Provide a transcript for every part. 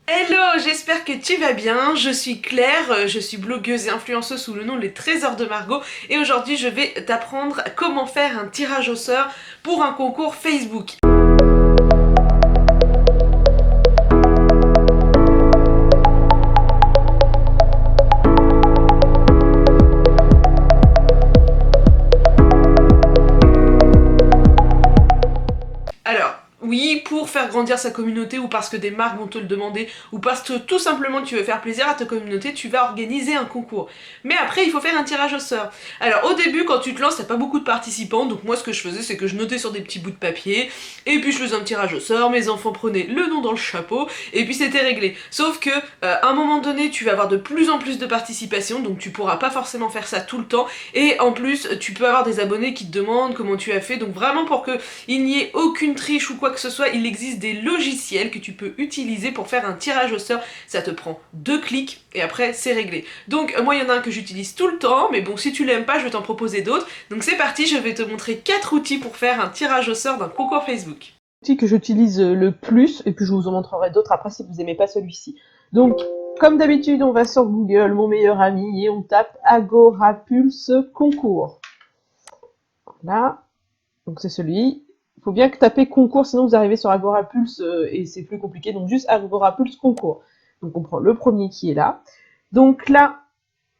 Hello, j'espère que tu vas bien. Je suis Claire, je suis blogueuse et influenceuse sous le nom Les Trésors de Margot et aujourd'hui je vais t'apprendre comment faire un tirage au sort pour un concours Facebook. Alors, oui, pour faire grandir sa communauté ou parce que des marques vont te le demander ou parce que tout simplement tu veux faire plaisir à ta communauté, tu vas organiser un concours. Mais après, il faut faire un tirage au sort. Alors, au début, quand tu te lances, t'as pas beaucoup de participants, donc moi ce que je faisais, c'est que je notais sur des petits bouts de papier, et puis je faisais un tirage au sort, mes enfants prenaient le nom dans le chapeau, et puis c'était réglé. Sauf que, à un moment donné, tu vas avoir de plus en plus de participation, donc tu pourras pas forcément faire ça tout le temps, et en plus, tu peux avoir des abonnés qui te demandent comment tu as fait, donc vraiment pour que il n'y ait aucune triche ou quoi que ce soit, il existe des logiciels que tu peux utiliser pour faire un tirage au sort. Ça te prend 2 clics et après c'est réglé. Donc moi il y en a un que j'utilise tout le temps, mais bon si tu l'aimes pas je vais t'en proposer d'autres. Donc c'est parti, je vais te montrer 4 outils pour faire un tirage au sort d'un concours Facebook. L'outil que j'utilise le plus, et puis je vous en montrerai d'autres après si vous aimez pas celui-ci. Donc, comme d'habitude, on va sur Google, mon meilleur ami, et on tape Agora Pulse concours. Là, donc c'est celui. Il faut bien que taper concours, sinon vous arrivez sur Agora Pulse et c'est plus compliqué. Donc juste Agora Pulse concours. Donc on prend le premier qui est là. Donc là,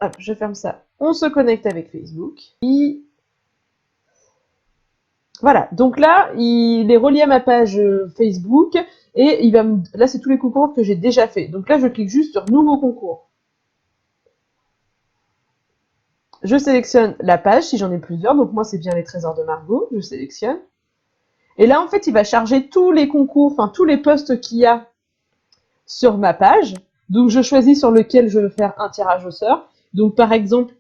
hop, je ferme ça. On se connecte avec Facebook. Voilà, donc là, il est relié à ma page Facebook et là, c'est tous les concours que j'ai déjà fait. Donc là, je clique juste sur Nouveau concours. Je sélectionne la page si j'en ai plusieurs. Donc moi, c'est bien les Trésors de Margot. Je sélectionne. Et là, en fait, il va charger tous les concours, enfin tous les posts qu'il y a sur ma page. Donc je choisis sur lequel je veux faire un tirage au sort. Donc par exemple,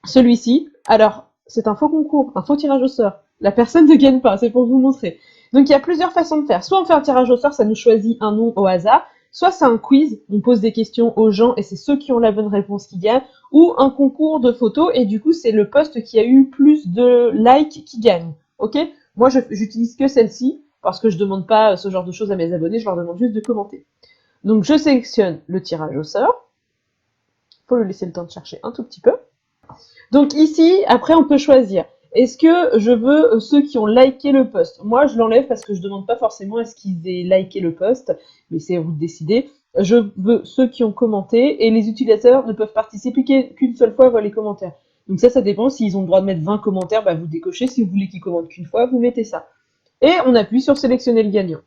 celui-ci. Alors, c'est un faux concours, un faux tirage au sort. La personne ne gagne pas, c'est pour vous montrer. Donc il y a plusieurs façons de faire. Soit on fait un tirage au sort, ça nous choisit un nom au hasard. Soit c'est un quiz, on pose des questions aux gens et c'est ceux qui ont la bonne réponse qui gagnent. Ou un concours de photos et du coup c'est le post qui a eu plus de likes qui gagne. Ok? Moi j'utilise que celle-ci parce que je demande pas ce genre de choses à mes abonnés, je leur demande juste de commenter. Donc je sélectionne le tirage au sort. Faut lui laisser le temps de chercher un tout petit peu. Donc ici, après, on peut choisir. Est-ce que je veux ceux qui ont liké le post? Moi, je l'enlève parce que je demande pas forcément à ce qu'ils aient liké le post, mais c'est à vous de décider. Je veux ceux qui ont commenté et les utilisateurs ne peuvent participer qu'une seule fois dans les commentaires. Donc ça dépend. S'ils ont le droit de mettre 20 commentaires, bah vous décochez. Si vous voulez qu'ils commentent qu'une fois, vous mettez ça. Et on appuie sur sélectionner le gagnant.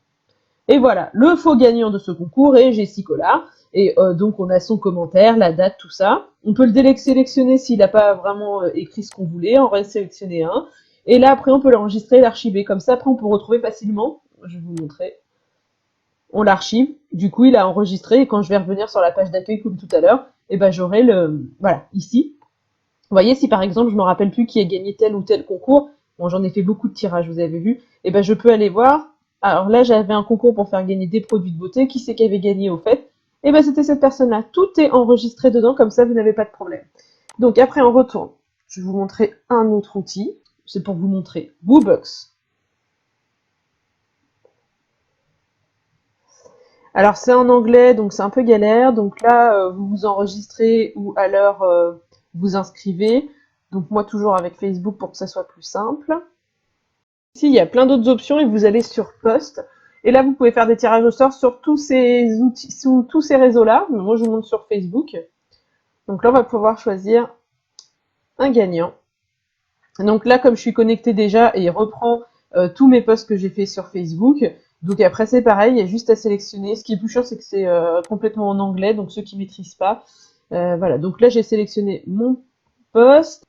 Et voilà, le faux gagnant de ce concours est Jessicola. Et donc on a son commentaire, la date, tout ça. On peut le désélectionner s'il n'a pas vraiment écrit ce qu'on voulait, on va sélectionner un. Et là après on peut l'enregistrer, l'archiver. Comme ça après on peut retrouver facilement. Je vais vous montrer. On l'archive. Du coup il a enregistré et quand je vais revenir sur la page d'accueil comme tout à l'heure, et ben j'aurai le voilà ici. Vous voyez si par exemple je me rappelle plus qui a gagné tel ou tel concours. Bon j'en ai fait beaucoup de tirages, vous avez vu. Et ben je peux aller voir. Alors là, j'avais un concours pour faire gagner des produits de beauté. Qui c'est qui avait gagné au fait? Et ben c'était cette personne-là. Tout est enregistré dedans, comme ça vous n'avez pas de problème. Donc après on retourne. Je vais vous montrer un autre outil. C'est pour vous montrer Woobox. Alors c'est en anglais, donc c'est un peu galère. Donc là, vous vous enregistrez ou alors vous inscrivez. Donc moi toujours avec Facebook pour que ça soit plus simple. Ici, il y a plein d'autres options et vous allez sur Post. Et là, vous pouvez faire des tirages au sort sur tous ces outils, sur tous ces réseaux-là. Moi, je vous montre sur Facebook. Donc là, on va pouvoir choisir un gagnant. Donc là, comme je suis connectée déjà, il reprend tous mes posts que j'ai fait sur Facebook. Donc après, c'est pareil, il y a juste à sélectionner. Ce qui est plus chiant, c'est que c'est complètement en anglais, donc ceux qui maîtrisent pas. Voilà, donc là, j'ai sélectionné mon post.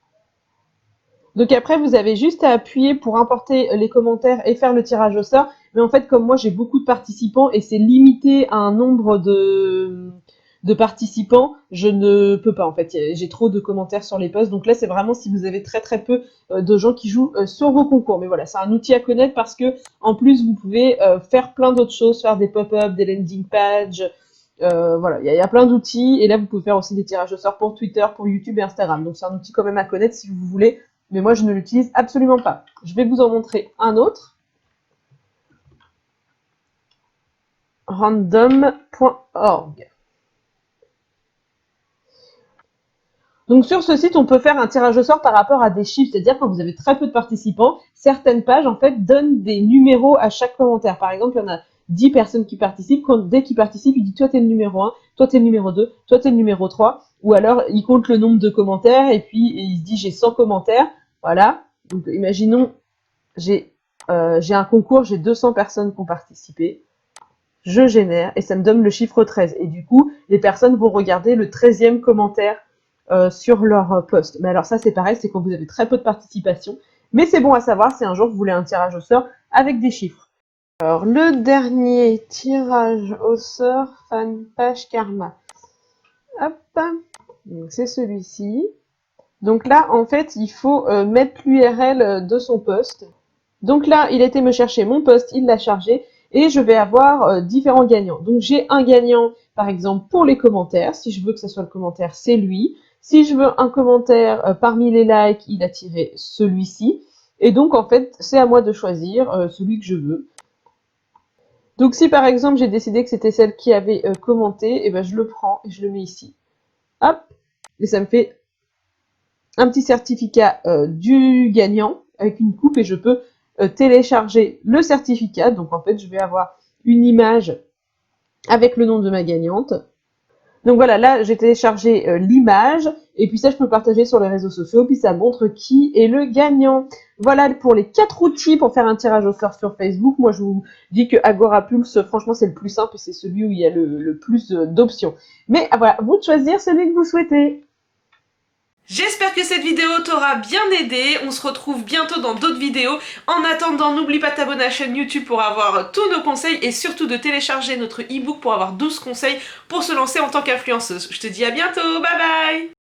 Donc après, vous avez juste à appuyer pour importer les commentaires et faire le tirage au sort. Mais en fait, comme moi, j'ai beaucoup de participants et c'est limité à un nombre de participants, je ne peux pas en fait. J'ai trop de commentaires sur les posts. Donc là, c'est vraiment si vous avez très très peu de gens qui jouent sur vos concours. Mais voilà, c'est un outil à connaître parce que en plus, vous pouvez faire plein d'autres choses, faire des pop-up, des landing pages. Voilà, il y a plein d'outils. Et là, vous pouvez faire aussi des tirages au sort pour Twitter, pour YouTube et Instagram. Donc c'est un outil quand même à connaître si vous voulez, mais moi je ne l'utilise absolument pas. Je vais vous en montrer un autre. random.org. Donc sur ce site, on peut faire un tirage au sort par rapport à des chiffres, c'est-à-dire quand vous avez très peu de participants, certaines pages en fait donnent des numéros à chaque commentaire. Par exemple, il y en a 10 personnes qui participent, dès qu'ils participent, il dit toi t'es le numéro 1, toi t'es le numéro 2, toi t'es le numéro 3, ou alors il compte le nombre de commentaires et puis il se dit j'ai 100 commentaires, voilà. Donc imaginons j'ai un concours, j'ai 200 personnes qui ont participé, je génère et ça me donne le chiffre 13. Et du coup, les personnes vont regarder le 13e commentaire sur leur post. Mais alors ça, c'est pareil, c'est quand vous avez très peu de participation. Mais c'est bon à savoir si un jour vous voulez un tirage au sort avec des chiffres. Alors, le dernier tirage au sort, fanpage karma. Hop, donc c'est celui-ci. Donc là, en fait, il faut mettre l'URL de son post. Donc là, il a été me chercher mon post, il l'a chargé, et je vais avoir différents gagnants. Donc j'ai un gagnant, par exemple, pour les commentaires. Si je veux que ce soit le commentaire, c'est lui. Si je veux un commentaire parmi les likes, il a tiré celui-ci. Et donc, en fait, c'est à moi de choisir celui que je veux. Donc si, par exemple, j'ai décidé que c'était celle qui avait commenté, et ben je le prends et je le mets ici. Hop, et ça me fait un petit certificat du gagnant avec une coupe et je peux télécharger le certificat. Donc en fait, je vais avoir une image avec le nom de ma gagnante. Donc voilà, là j'ai téléchargé l'image et puis ça je peux le partager sur les réseaux sociaux, puis ça montre qui est le gagnant. Voilà pour les 4 outils pour faire un tirage au sort sur Facebook. Moi je vous dis que Agorapulse, franchement c'est le plus simple, c'est celui où il y a le plus d'options. Mais voilà, vous de choisir celui que vous souhaitez. J'espère que cette vidéo t'aura bien aidé, on se retrouve bientôt dans d'autres vidéos. En attendant, n'oublie pas de t'abonner à la chaîne YouTube pour avoir tous nos conseils et surtout de télécharger notre e-book pour avoir 12 conseils pour se lancer en tant qu'influenceuse. Je te dis à bientôt, bye bye!